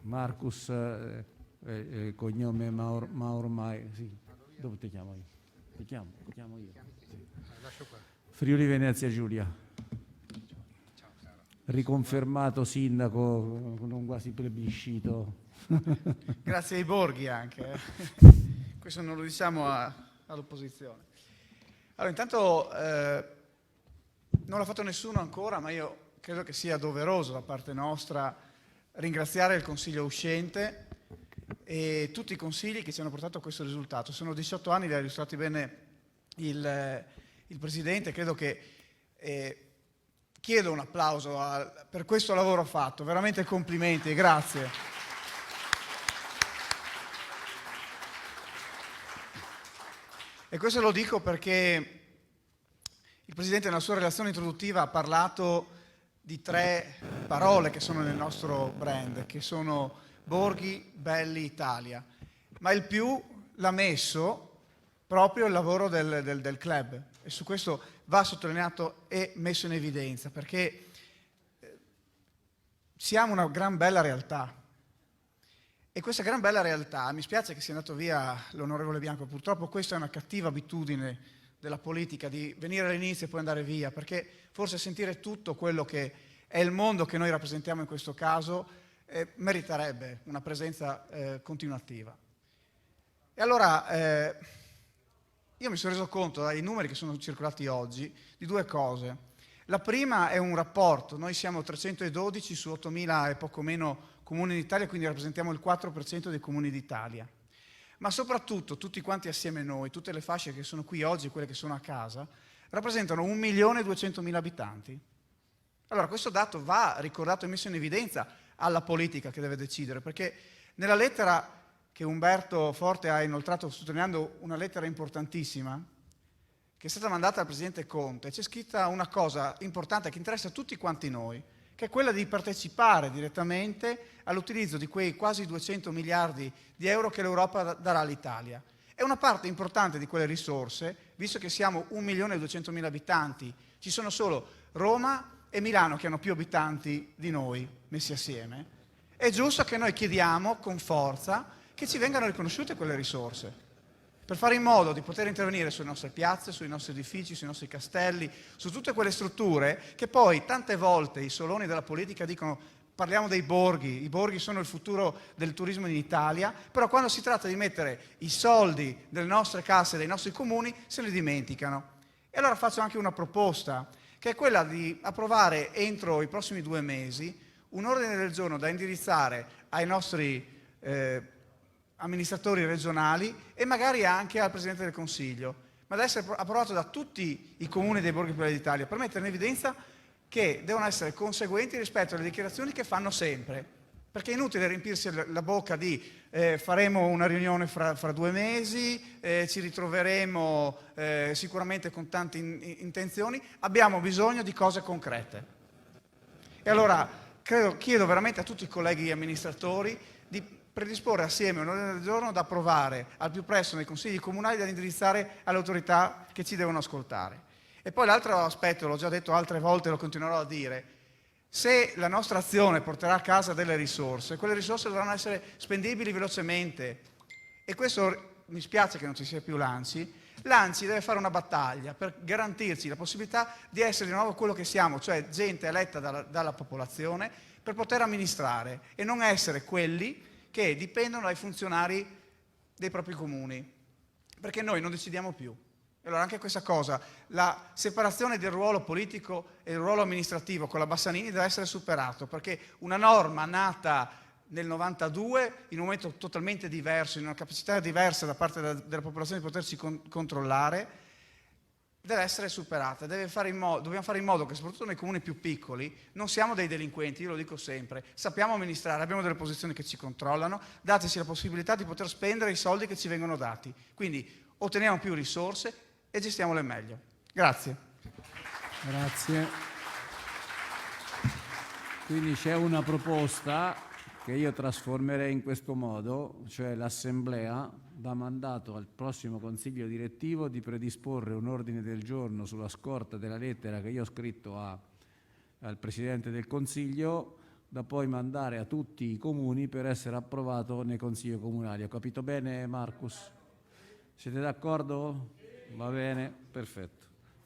Marcus, cognome Maormai, sì. Dove ti chiamo io? Ti chiamo io. Sì. Friuli Venezia Giulia. Riconfermato sindaco con un quasi plebiscito. Grazie ai Borghi anche. Questo non lo diciamo all'opposizione. Allora, intanto non l'ha fatto nessuno ancora, ma io credo che sia doveroso da parte nostra ringraziare il Consiglio uscente e tutti i consigli che ci hanno portato a questo risultato. Sono 18 anni, li ha illustrati bene il Presidente, credo che chiedo un applauso per questo lavoro fatto, veramente complimenti, grazie. E questo lo dico perché il Presidente nella sua relazione introduttiva ha parlato di 3 parole che sono nel nostro brand, che sono Borghi, Belli, Italia. Ma il più l'ha messo proprio il lavoro del club e su questo va sottolineato e messo in evidenza perché siamo una gran bella realtà e questa gran bella realtà, mi spiace che sia andato via l'onorevole Bianco, purtroppo questa è una cattiva abitudine della politica di venire all'inizio e poi andare via, perché forse sentire tutto quello che è il mondo che noi rappresentiamo in questo caso meriterebbe una presenza continuativa. E allora io mi sono reso conto dai numeri che sono circolati oggi di 2 cose. La prima è un rapporto, noi siamo 312 su 8.000 e poco meno comuni d'Italia, quindi rappresentiamo il 4% dei comuni d'Italia. Ma soprattutto tutti quanti assieme noi, tutte le fasce che sono qui oggi e quelle che sono a casa, rappresentano 1.200.000 abitanti. Allora questo dato va ricordato e messo in evidenza alla politica che deve decidere, perché nella lettera che Umberto Forte ha inoltrato sottolineando una lettera importantissima, che è stata mandata al Presidente Conte, c'è scritta una cosa importante che interessa a tutti quanti noi, che è quella di partecipare direttamente all'utilizzo di quei quasi 200 miliardi di euro che l'Europa darà all'Italia. È una parte importante di quelle risorse, visto che siamo 1.200.000 abitanti, ci sono solo Roma e Milano che hanno più abitanti di noi messi assieme, è giusto che noi chiediamo con forza che ci vengano riconosciute quelle risorse, per fare in modo di poter intervenire sulle nostre piazze, sui nostri edifici, sui nostri castelli, su tutte quelle strutture che poi tante volte i soloni della politica dicono parliamo dei borghi, i borghi sono il futuro del turismo in Italia, però quando si tratta di mettere i soldi delle nostre casse, dei nostri comuni, se li dimenticano. E allora faccio anche una proposta, che è quella di approvare entro i prossimi 2 mesi un ordine del giorno da indirizzare ai nostri amministratori regionali e magari anche al Presidente del Consiglio, ma deve essere approvato da tutti i comuni dei borghi più belli d'Italia per mettere in evidenza che devono essere conseguenti rispetto alle dichiarazioni che fanno sempre, perché è inutile riempirsi la bocca di faremo una riunione fra 2 mesi, ci ritroveremo sicuramente con tante intenzioni, abbiamo bisogno di cose concrete. E allora chiedo veramente a tutti i colleghi amministratori di predisporre assieme un ordine del giorno da approvare al più presto nei consigli comunali da indirizzare alle autorità che ci devono ascoltare. E poi l'altro aspetto, l'ho già detto altre volte e lo continuerò a dire, se la nostra azione porterà a casa delle risorse, quelle risorse dovranno essere spendibili velocemente e questo mi spiace che non ci sia più l'ANCI. L'ANCI deve fare una battaglia per garantirci la possibilità di essere di nuovo quello che siamo, cioè gente eletta dalla popolazione per poter amministrare e non essere quelli che dipendono dai funzionari dei propri comuni, perché noi non decidiamo più. Allora anche questa cosa, la separazione del ruolo politico e del ruolo amministrativo con la Bassanini deve essere superato, perché una norma nata nel 92, in un momento totalmente diverso, in una capacità diversa da parte della popolazione di poterci controllare, deve essere superata. Dobbiamo fare in modo che soprattutto nei comuni più piccoli non siamo dei delinquenti, io lo dico sempre, sappiamo amministrare, abbiamo delle posizioni che ci controllano, dateci la possibilità di poter spendere i soldi che ci vengono dati. Quindi otteniamo più risorse e gestiamole meglio. Grazie. Grazie. Quindi c'è una proposta che io trasformerei in questo modo, cioè l'Assemblea dà mandato al prossimo Consiglio direttivo di predisporre un ordine del giorno sulla scorta della lettera che io ho scritto al Presidente del Consiglio da poi mandare a tutti i comuni per essere approvato nei consigli comunali. Ho capito bene, Marcus? Siete d'accordo? Va bene, perfetto.